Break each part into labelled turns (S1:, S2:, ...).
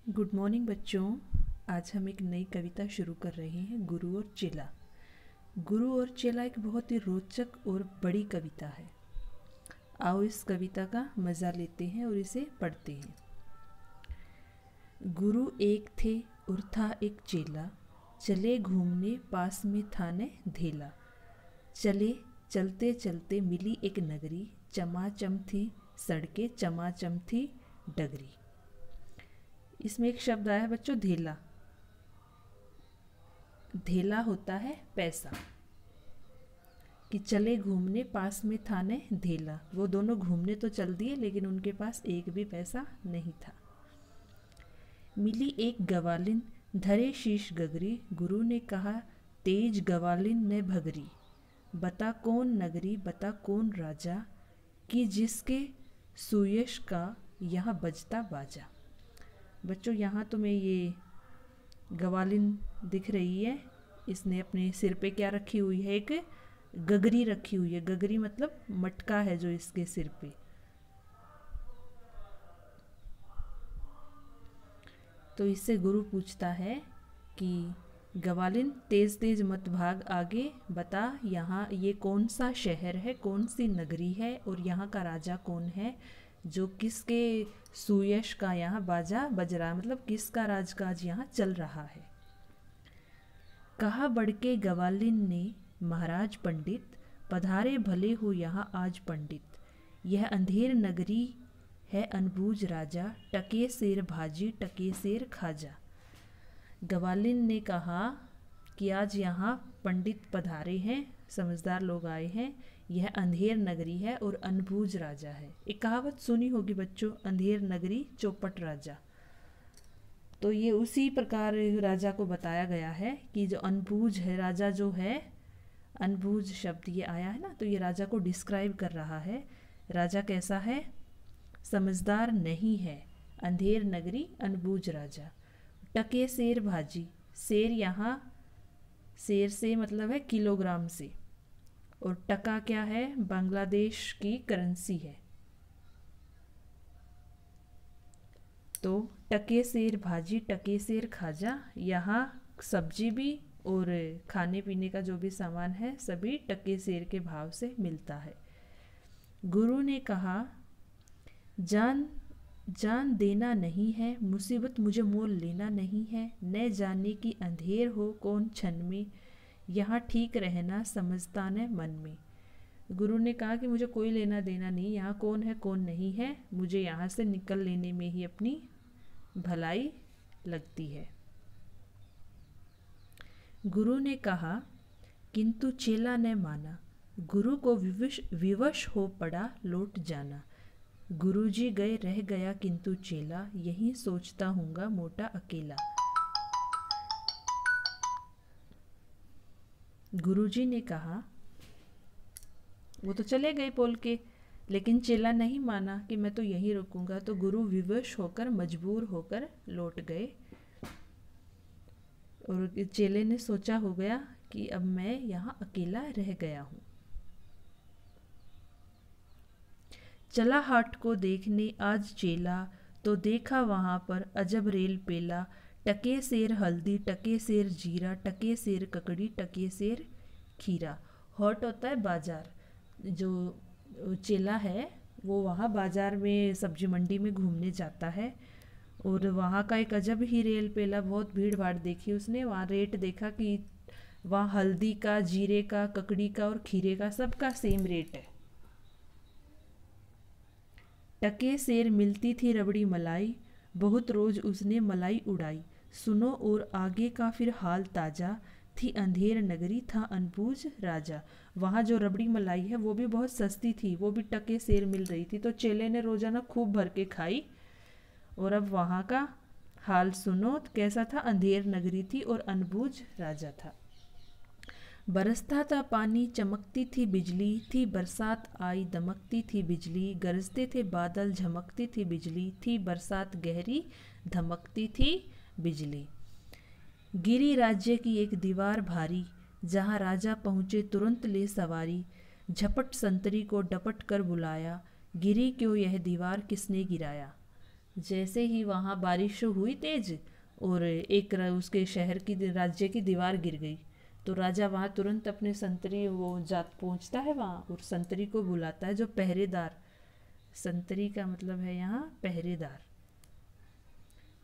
S1: Good morning बच्चों। आज हम एक नई कविता शुरू कर रहे हैं, गुरु और चेला। गुरु और चेला एक बहुत ही रोचक और बड़ी कविता है। आओ इस कविता का मज़ा लेते हैं और इसे पढ़ते हैं। गुरु एक थे और था एक चेला, चले घूमने पास में था ने धेला। चले चलते चलते मिली एक नगरी, चमाचम थी सड़कें चमाचम थी डगरी। इसमें एक शब्द आया है बच्चों, धेला। धेला होता है पैसा। कि चले घूमने पास में था ने धेला, वो दोनों घूमने तो चल दिए लेकिन उनके पास एक भी पैसा नहीं था। मिली एक गवालिन धरे शीश गगरी, गुरु ने कहा तेज गवालिन ने भगरी। बता कौन नगरी बता कौन राजा, कि जिसके सुयश का यहाँ बजता बाजा। बच्चों यहाँ तुम्हें ये गवालिन दिख रही है। इसने अपने सिर पे क्या रखी हुई है? एक गगरी रखी हुई है। गगरी मतलब मटका है जो इसके सिर पे। तो इससे गुरु पूछता है कि गवालिन तेज तेज मत भाग, आगे बता यहाँ ये कौन सा शहर है, कौन सी नगरी है और यहाँ का राजा कौन है, जो किसके सुयश का यहाँ बाजा बज रहा है, मतलब किसका राजकाज यहाँ चल रहा है। कहा बढ़ के गवालिन ने महाराज पंडित, पधारे भले हो यहाँ आज पंडित। यह अंधेर नगरी है अनबूझ राजा, टके शेर भाजी टके शेर खाजा। गवालिन ने कहा कि आज यहाँ पंडित पधारे हैं, समझदार लोग आए हैं। यह अंधेर नगरी है और अनबूझ राजा है। एक कहावत सुनी होगी बच्चों, अंधेर नगरी चौपट राजा। तो ये उसी प्रकार राजा को बताया गया है कि जो अनबूझ है राजा, जो है अनबूझ शब्द ये आया है ना, तो ये राजा को डिस्क्राइब कर रहा है। राजा कैसा है? समझदार नहीं है। अंधेर नगरी अनबूझ राजा। टके शेर भाजी, शेर यहाँ शेर से मतलब है किलोग्राम से, और टका क्या है? बांग्लादेश की करेंसी है। तो टके शेर भाजी टके शेर खाजा, यहाँ सब्जी भी और खाने पीने का जो भी सामान है सभी टके शेर के भाव से मिलता है। गुरु ने कहा जान जान देना नहीं है, मुसीबत मुझे मोल लेना नहीं है। न जाने की अंधेर हो कौन क्षण में, यहाँ ठीक रहना समझता न मन में। गुरु ने कहा कि मुझे कोई लेना देना नहीं, यहाँ कौन है कौन नहीं है, मुझे यहाँ से निकल लेने में ही अपनी भलाई लगती है। गुरु ने कहा किंतु चेला ने माना, गुरु को विवश हो पड़ा लौट जाना। गुरुजी गए रह गया किंतु चेला, यही सोचता हूँगा मोटा अकेला। गुरुजी ने कहा, वो तो चले गए बोल के, लेकिन चेला नहीं माना कि मैं तो यहीं रुकूंगा। तो गुरु विवश होकर मजबूर होकर लौट गए और चेले ने सोचा हो गया कि अब मैं यहाँ अकेला रह गया हूँ। चला हाट को देखने आज चेला, तो देखा वहाँ पर अजब रेल पेला। टके शेर हल्दी टके शेर जीरा, टके शेर ककड़ी टके शेर खीरा। हाट होता है बाजार। जो चेला है वो वहाँ बाजार में सब्जी मंडी में घूमने जाता है और वहाँ का एक अजब ही रेल पेला, बहुत भीड़ भाड़ देखी उसने। वहाँ रेट देखा कि वहाँ हल्दी का, जीरे का, ककड़ी का और खीरे का सबका सेम रेट है। टके शेर मिलती थी रबड़ी मलाई, बहुत रोज उसने मलाई उड़ाई। सुनो और आगे का फिर हाल ताजा, थी अंधेर नगरी था अनबूझ राजा। वहाँ जो रबड़ी मलाई है वो भी बहुत सस्ती थी, वो भी टके शेर मिल रही थी। तो चेले ने रोजाना खूब भर के खाई। और अब वहाँ का हाल सुनो, कैसा था? अंधेर नगरी थी और अनबूझ राजा था। बरसता था पानी चमकती थी बिजली, थी बरसात आई दमकती थी बिजली। गरजते थे बादल झमकती थी बिजली, थी बरसात गहरी धमकती थी बिजली। गिरी राज्य की एक दीवार भारी, जहाँ राजा पहुँचे तुरंत ले सवारी। झपट संतरी को डपट कर बुलाया, गिरी क्यों यह दीवार किसने गिराया। जैसे ही वहाँ बारिश हुई तेज और उसके शहर की राज्य की दीवार गिर गई, तो राजा वहाँ तुरंत अपने संतरी वो जात पहुँचता है वहाँ और संतरी को बुलाता है, जो पहरेदार, संतरी का मतलब है यहाँ पहरेदार।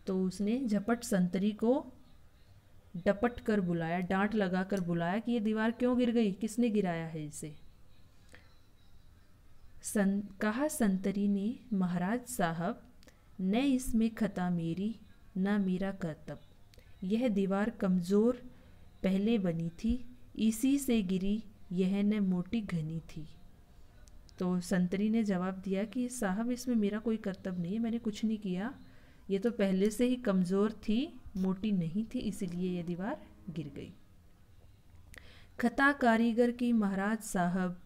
S1: तो उसने झपट संतरी को डपट कर बुलाया, डांट लगा कर बुलाया कि ये दीवार क्यों गिर गई, किसने गिराया है इसे। कहा संतरी ने, महाराज साहब, न इसमें खता मेरी न मेरा करतब, यह दीवार कमज़ोर पहले बनी थी, इसी से गिरी, यह न मोटी घनी थी। तो संतरी ने जवाब दिया कि साहब इसमें मेरा कोई कर्तव्य नहीं है, मैंने कुछ नहीं किया, ये तो पहले से ही कमज़ोर थी, मोटी नहीं थी, इसीलिए ये दीवार गिर गई। खता कारीगर की, महाराज साहब,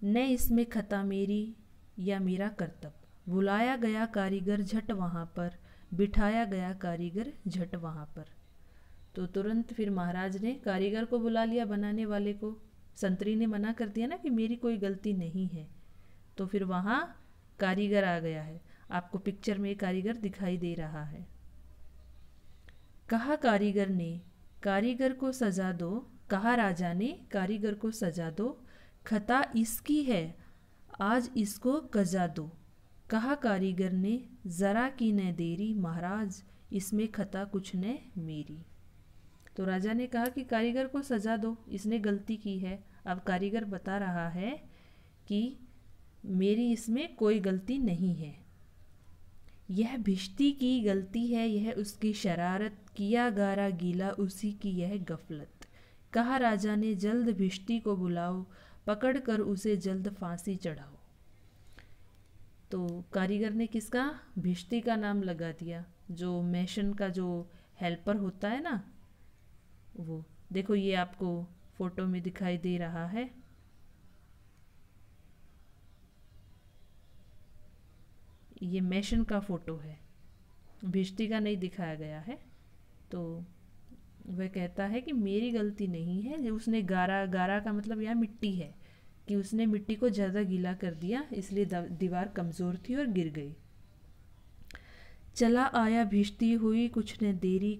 S1: न इसमें खता मेरी या मेरा कर्तव्य, बुलाया गया कारीगर झट वहाँ पर, बिठाया गया कारीगर झट वहाँ पर। तो तुरंत फिर महाराज ने कारीगर को बुला लिया, बनाने वाले को। संतरी ने मना कर दिया ना कि मेरी कोई गलती नहीं है, तो फिर वहाँ कारीगर आ गया है। आपको पिक्चर में कारीगर दिखाई दे रहा है। कहा कारीगर ने, कारीगर को सजा दो, कहा राजा ने, कारीगर को सजा दो, खता इसकी है, आज इसको कजा दो। कहा कारीगर ने, ज़रा की न देरी, महाराज इसमें खता कुछ न मेरी। तो राजा ने कहा कि कारीगर को सजा दो, इसने गलती की है। अब कारीगर बता रहा है कि मेरी इसमें कोई गलती नहीं है, यह भिश्ती की गलती है, यह उसकी शरारत, किया गारा गीला उसी की यह गफलत। कहा राजा ने, जल्द भिश्ती को बुलाओ, पकड़ कर उसे जल्द फांसी चढ़ाओ। तो कारीगर ने किसका, भिश्ती का नाम लगा दिया, जो मेशन का जो हेल्पर होता है ना वो। देखो ये आपको फोटो में दिखाई दे रहा है, ये मेशन का फोटो है, भिश्ती का नहीं दिखाया गया है। तो वह कहता है कि मेरी गलती नहीं है, जो उसने गारा, गारा का मतलब यहाँ मिट्टी है, कि उसने मिट्टी को ज़्यादा गीला कर दिया, इसलिए दीवार कमज़ोर थी और गिर गई। चला आया भिश्ती हुई कुछ न देरी,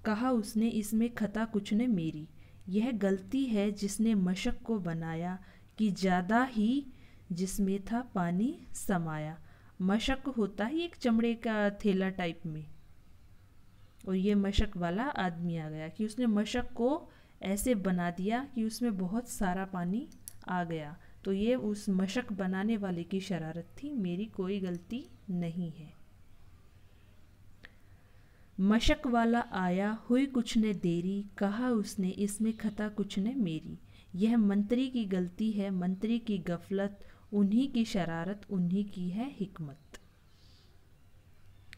S1: कहा उसने इसमें खता कुछ न मेरी, यह गलती है जिसने मशक को बनाया, कि ज़्यादा ही जिसमें था पानी समाया। मशक होता ही एक चमड़े का थैला टाइप में, और ये मशक वाला आदमी आ गया कि उसने मशक को ऐसे बना दिया कि उसमें बहुत सारा पानी आ गया। तो ये उस मशक बनाने वाले की शरारत थी, मेरी कोई गलती नहीं है। मशक वाला आया हुई कुछ न देरी, कहा उसने इसमें खता कुछ न मेरी, यह मंत्री की गलती है, मंत्री की गफलत, उन्हीं की शरारत, उन्हीं की है हिकमत।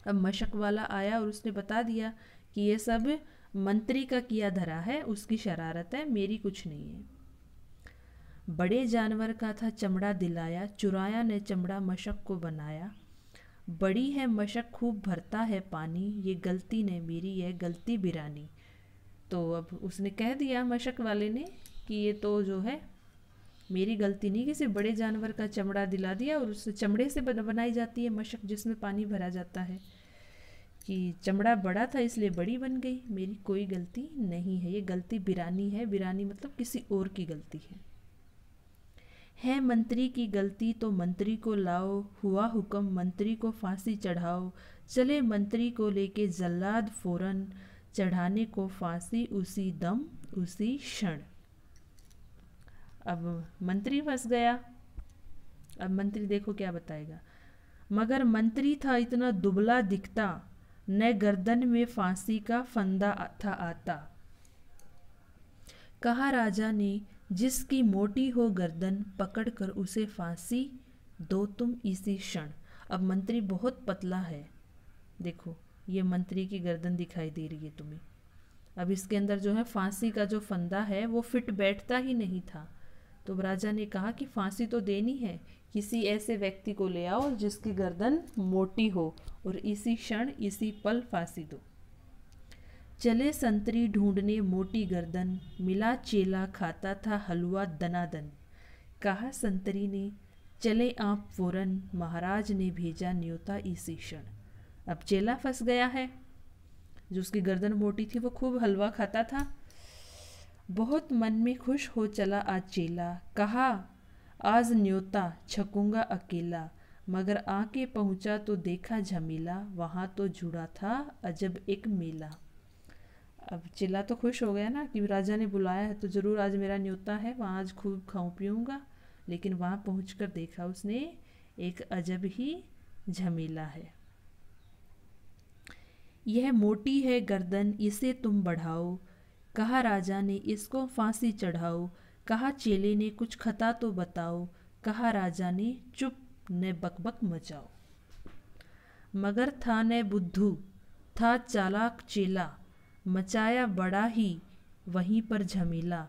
S1: अब मशक वाला आया और उसने बता दिया कि ये सब मंत्री का किया धरा है, उसकी शरारत है, मेरी कुछ नहीं है। बड़े जानवर का था चमड़ा दिलाया, चुराया ने चमड़ा मशक को बनाया, बड़ी है मशक खूब भरता है पानी, ये गलती ने मेरी, यह गलती बिरानी। तो अब उसने कह दिया मशक वाले ने कि ये तो जो है मेरी गलती नहीं, किसी बड़े जानवर का चमड़ा दिला दिया, और उस चमड़े से बनाई जाती है मशक जिसमें पानी भरा जाता है, कि चमड़ा बड़ा था इसलिए बड़ी बन गई, मेरी कोई गलती नहीं है, ये गलती बिरानी है, बिरानी मतलब किसी और की गलती है मंत्री की गलती तो मंत्री को लाओ, हुआ हुक्म मंत्री को फांसी चढ़ाओ, चले मंत्री को लेके जल्लाद फौरन, चढ़ाने को फांसी उसी दम उसी क्षण। अब मंत्री फंस गया। अब मंत्री देखो क्या बताएगा, मगर मंत्री था इतना दुबला दिखता, न गर्दन में फांसी का फंदा था आता। कहा राजा ने, जिसकी मोटी हो गर्दन, पकड़ कर उसे फांसी दो तुम इसी क्षण। अब मंत्री बहुत पतला है, देखो ये मंत्री की गर्दन दिखाई दे रही है तुम्हें। अब इसके अंदर जो है फांसी का जो फंदा है वो फिट बैठता ही नहीं था। तो राजा ने कहा कि फांसी तो देनी है, किसी ऐसे व्यक्ति को ले आओ जिसकी गर्दन मोटी हो, और इसी क्षण इसी पल फांसी दो। चले संतरी ढूंढने मोटी गर्दन, मिला चेला खाता था हलवा दनादन। कहा संतरी ने, चले आप फौरन, महाराज ने भेजा न्योता इसी क्षण। अब चेला फंस गया है, जो उसकी गर्दन मोटी थी वो खूब हलवा खाता था। बहुत मन में खुश हो चला आज चेला, कहा आज न्योता छकूंगा अकेला। मगर आके पहुंचा तो देखा झमेला, वहाँ तो जुड़ा था अजब एक मेला। अब चेला तो खुश हो गया ना कि राजा ने बुलाया है तो ज़रूर आज मेरा न्योता है, वहाँ आज खूब खाऊं पीऊँगा। लेकिन वहाँ पहुंचकर देखा उसने एक अजब ही झमेला है। यह मोटी है गर्दन, इसे तुम बढ़ाओ, कहा राजा ने इसको फांसी चढ़ाओ। कहा चेले ने कुछ खता तो बताओ, कहा राजा ने चुप न बकबक मचाओ। मगर था न बुद्धू, था चालाक चेला, मचाया बड़ा ही वहीं पर झमेला।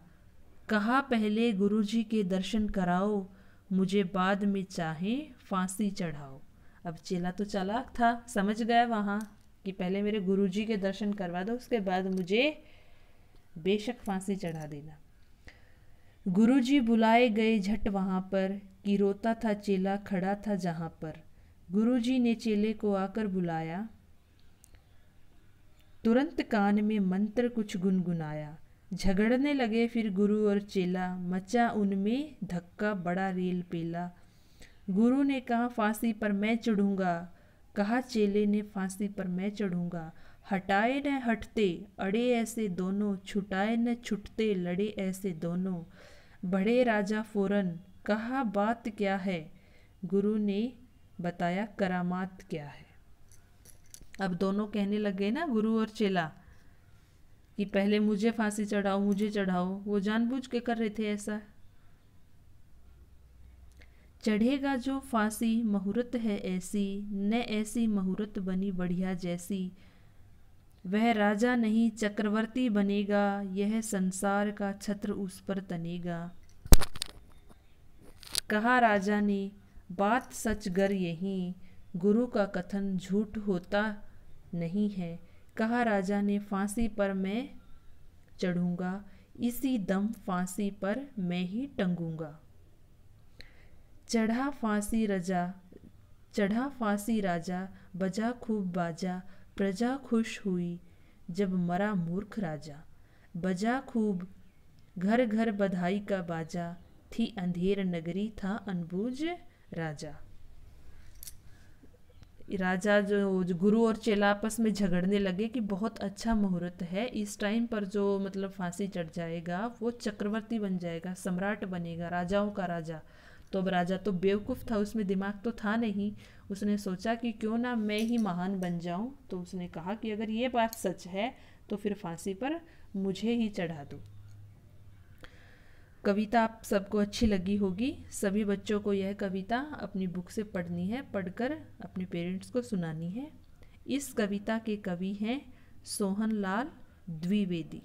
S1: कहा पहले गुरुजी के दर्शन कराओ, मुझे बाद में चाहे फांसी चढ़ाओ। अब चेला तो चालाक था, समझ गया वहाँ कि पहले मेरे गुरुजी के दर्शन करवा दो, उसके बाद मुझे बेशक फांसी चढ़ा देना। गुरुजी बुलाए गए झट वहाँ पर, कि रोता था चेला खड़ा था जहाँ पर। गुरुजी ने चेले को आकर बुलाया, तुरंत कान में मंत्र कुछ गुनगुनाया। झगड़ने लगे फिर गुरु और चेला, मचा उनमें धक्का बड़ा रेल पेला। गुरु ने कहा फांसी पर मैं चढ़ूंगा, कहा चेले ने फांसी पर मैं चढ़ूंगा। हटाए न हटते अड़े ऐसे दोनों, छुटाए न छुटते लड़े ऐसे दोनों। बढ़े राजा फौरन, कहा बात क्या है, गुरु ने बताया करामात क्या है। अब दोनों कहने लगे ना गुरु और चेला कि पहले मुझे फांसी चढ़ाओ, मुझे चढ़ाओ। वो जानबूझ के कर रहे थे ऐसा। चढ़ेगा जो फांसी मुहूर्त है ऐसी, न ऐसी मुहूर्त बनी बढ़िया जैसी। वह राजा नहीं चक्रवर्ती बनेगा, यह संसार का छत्र उस पर तनेगा। कहा राजा ने बात सच गर यही, गुरु का कथन झूठ होता नहीं है। कहा राजा ने फांसी पर मैं चढ़ूंगा, इसी दम फांसी पर मैं ही टंगूंगा। चढ़ा फांसी राजा, बजा खूब बाजा, प्रजा खुश हुई जब मरा मूर्ख राजा। बजा खूब घर घर बधाई का बाजा, थी अंधेर नगरी था अनबूझ राजा। राजा जो गुरु और चेला आपस में झगड़ने लगे कि बहुत अच्छा मुहूर्त है, इस टाइम पर जो मतलब फांसी चढ़ जाएगा वो चक्रवर्ती बन जाएगा, सम्राट बनेगा, राजाओं का राजा। तो अब राजा तो बेवकूफ़ था, उसमें दिमाग तो था नहीं। उसने सोचा कि क्यों ना मैं ही महान बन जाऊं। तो उसने कहा कि अगर ये बात सच है तो फिर फांसी पर मुझे ही चढ़ा दो। कविता आप सबको अच्छी लगी होगी। सभी बच्चों को यह कविता अपनी बुक से पढ़नी है, पढ़कर अपने पेरेंट्स को सुनानी है। इस कविता के कवि हैं सोहन लाल द्विवेदी।